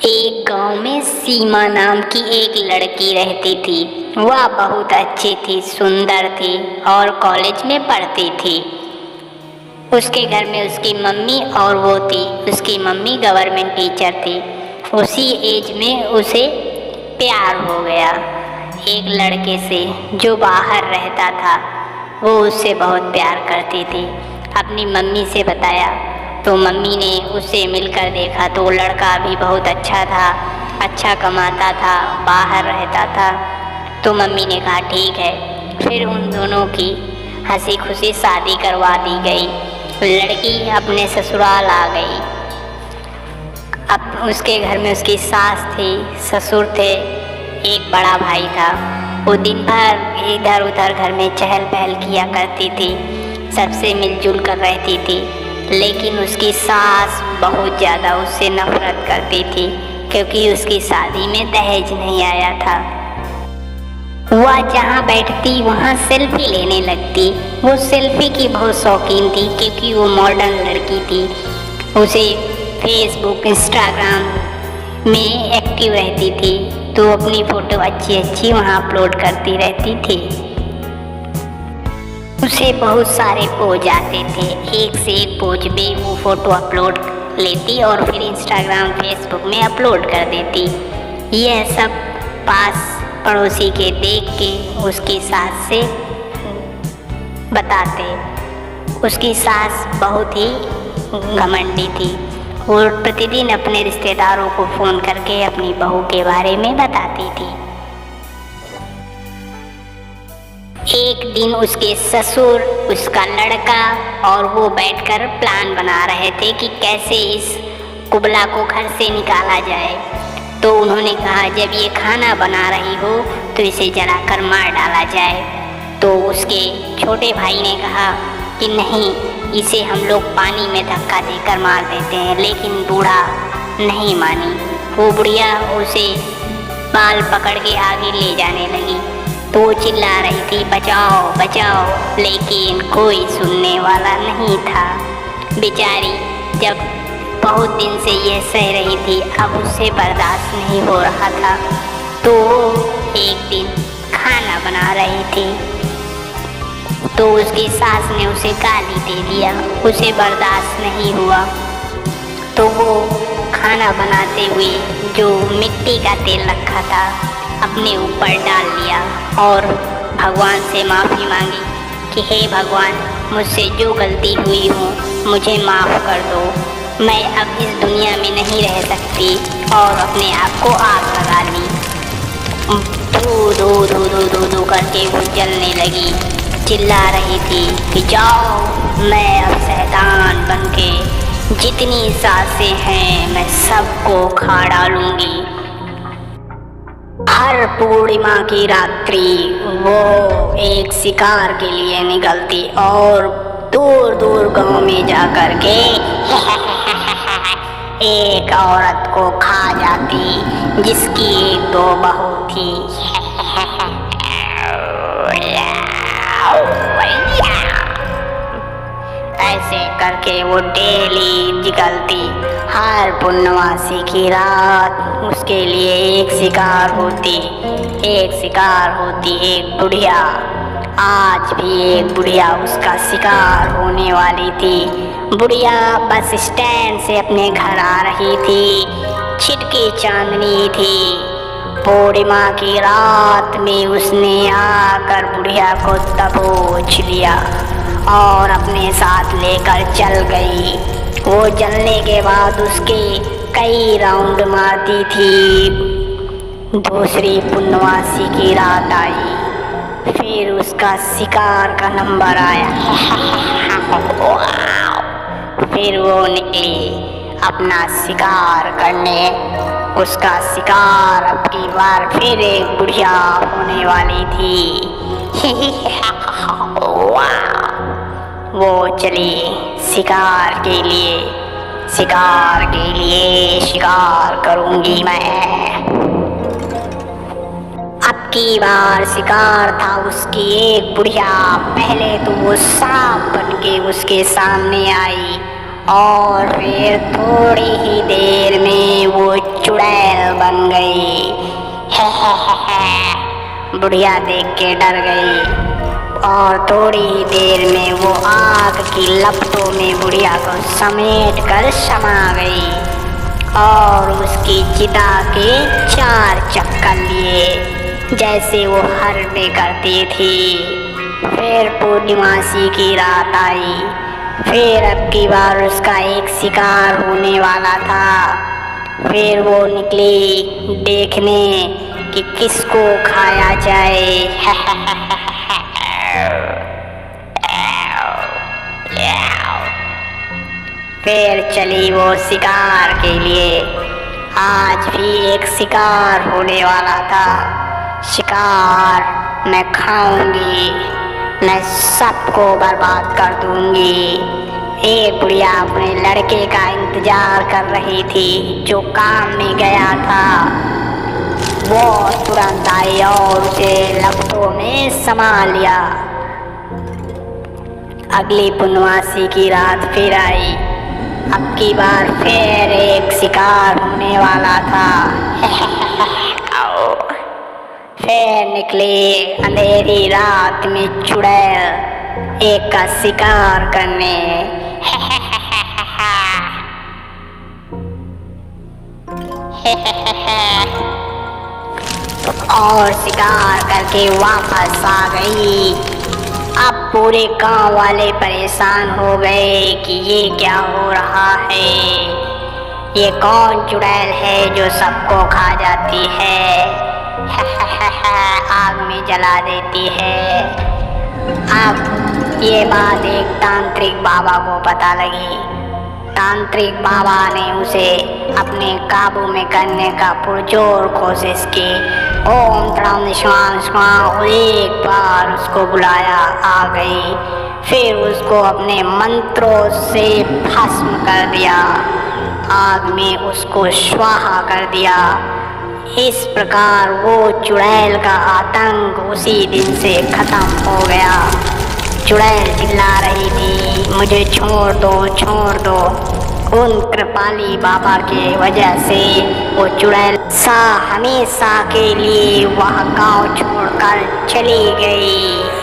एक गांव में सीमा नाम की एक लड़की रहती थी। वह बहुत अच्छी थी, सुंदर थी और कॉलेज में पढ़ती थी। उसके घर में उसकी मम्मी और वो थी। उसकी मम्मी गवर्नमेंट टीचर थी। उसी एज में उसे प्यार हो गया एक लड़के से जो बाहर रहता था। वो उससे बहुत प्यार करती थी। अपनी मम्मी से बताया तो मम्मी ने उससे मिलकर देखा तो लड़का भी बहुत अच्छा था, अच्छा कमाता था, बाहर रहता था। तो मम्मी ने कहा ठीक है। फिर उन दोनों की हंसी खुशी शादी करवा दी गई। लड़की अपने ससुराल आ गई। अब उसके घर में उसकी सास थी, ससुर थे, एक बड़ा भाई था। वो दिन भर इधर उधर घर में चहल पहल किया करती थी, सबसे मिलजुल कर रहती थी। लेकिन उसकी सास बहुत ज़्यादा उससे नफरत करती थी क्योंकि उसकी शादी में दहेज नहीं आया था। वह जहाँ बैठती वहाँ सेल्फी लेने लगती। वो सेल्फी की बहुत शौकीन थी क्योंकि वो मॉडर्न लड़की थी। उसे फेसबुक, इंस्टाग्राम में एक्टिव रहती थी तो अपनी फ़ोटो अच्छी अच्छी वहाँ अपलोड करती रहती थी। उसे बहुत सारे पोज आते थे, एक से एक पोज में वो फ़ोटो अपलोड लेती और फिर इंस्टाग्राम, फेसबुक में अपलोड कर देती। यह सब पास पड़ोसी के देख के उसकी सास से बताते। उसकी सास बहुत ही घमंडी थी। वो प्रतिदिन अपने रिश्तेदारों को फ़ोन करके अपनी बहू के बारे में बताती थी। एक दिन उसके ससुर, उसका लड़का और वो बैठकर प्लान बना रहे थे कि कैसे इस कुबला को घर से निकाला जाए। तो उन्होंने कहा जब ये खाना बना रही हो तो इसे जलाकर मार डाला जाए। तो उसके छोटे भाई ने कहा कि नहीं, इसे हम लोग पानी में धक्का देकर मार देते हैं। लेकिन बूढ़ा नहीं मानी। वो बुढ़िया उसे बाल पकड़ के आगे ले जाने लगी तो वो चिल्ला रही थी बचाओ बचाओ, लेकिन कोई सुनने वाला नहीं था। बेचारी जब बहुत दिन से ये सह रही थी, अब उससे बर्दाश्त नहीं हो रहा था। तो एक दिन खाना बना रही थी तो उसकी सास ने उसे गाली दे दिया। उसे बर्दाश्त नहीं हुआ तो वो खाना बनाते हुए जो मिट्टी का तेल रखा था अपने ऊपर डाल लिया और भगवान से माफ़ी मांगी कि हे भगवान, मुझसे जो गलती हुई हो मुझे माफ़ कर दो। मैं अब इस दुनिया में नहीं रह सकती और अपने आप को आग लगा ली। धू धू धू धू धू धू करके वो जलने लगी। चिल्ला रही थी कि जाओ, मैं अब शैतान बनके जितनी सांसें हैं मैं सबको खा डालूंगी। हर पूर्णिमा की रात्रि वो एक शिकार के लिए निकलती और दूर दूर गांव में जाकर के एक औरत को खा जाती जिसकी एक दो बहू थी। ऐसे करके वो डेली निकलती। हर पूर्णमासी की रात उसके लिए एक शिकार होती, एक शिकार होती, एक बुढ़िया। आज भी एक बुढ़िया उसका शिकार होने वाली थी। बुढ़िया बस स्टैंड से अपने घर आ रही थी। छिटकी चांदनी थी। पूर्णिमा की रात में उसने आकर बुढ़िया को दबोच लिया और अपने साथ लेकर चल गई। वो जलने के बाद उसके कई राउंड मारती थी। दूसरी पूर्णमासी की रात आई, फिर उसका शिकार का नंबर आया। फिर वो निकली अपना शिकार करने। उसका शिकार अब की बार फिर एक बुढ़िया होने वाली थी। वो चली शिकार के लिए, शिकार के लिए शिकार करूंगी मैं। अब की बार शिकार था उसकी एक बुढ़िया। पहले तो वो सांप बनके उसके सामने आई और फिर थोड़ी ही देर में वो चुड़ैल बन गई। बुढ़िया देख के डर गई और थोड़ी ही देर में वो आग की लपटों में बुढ़िया को समेट कर समा गई और उसकी चिता के 4 चक्कर लिए जैसे वो हर में करती थी। फिर पूर्णिमासी की रात आई। फिर अब की बार उसका एक शिकार होने वाला था। फिर वो निकली देखने कि किसको खाया जाए। फिर चली वो शिकार के लिए। आज भी एक शिकार होने वाला था। शिकार मैं खाऊंगी, मैं सबको बर्बाद कर दूंगी। एक बुढ़िया अपने लड़के का इंतजार कर रही थी जो काम में गया था। वो तुरंत आई और उसे लपटों में समा लिया। अगली पूर्णमासी की रात फिर आई। अब की बार फिर एक शिकार होने वाला था। फिर निकली अंधेरी रात में चुड़ैल एक का शिकार करने। और शिकार करके वापस आ गई। अब पूरे गांव वाले परेशान हो गए कि ये क्या हो रहा है। ये कौन चुड़ैल है जो सबको खा जाती है, आग में जला देती है। अब ये बात एक तांत्रिक बाबा को पता लगी। तांत्रिक बाबा ने उसे अपने काबू में करने का पुरजोर कोशिश की। ओम त्रम निशान एक बार उसको बुलाया, आ गई। फिर उसको अपने मंत्रों से भस्म कर दिया, आग में उसको स्वाहा कर दिया। इस प्रकार वो चुड़ैल का आतंक उसी दिन से खत्म हो गया। चुड़ैल चिल्ला रही थी, मुझे छोड़ दो, छोड़ दो। उन कृपाली बाबा के वजह से वो चुड़ैल हमेशा के लिए वह गांव छोड़कर चली गई।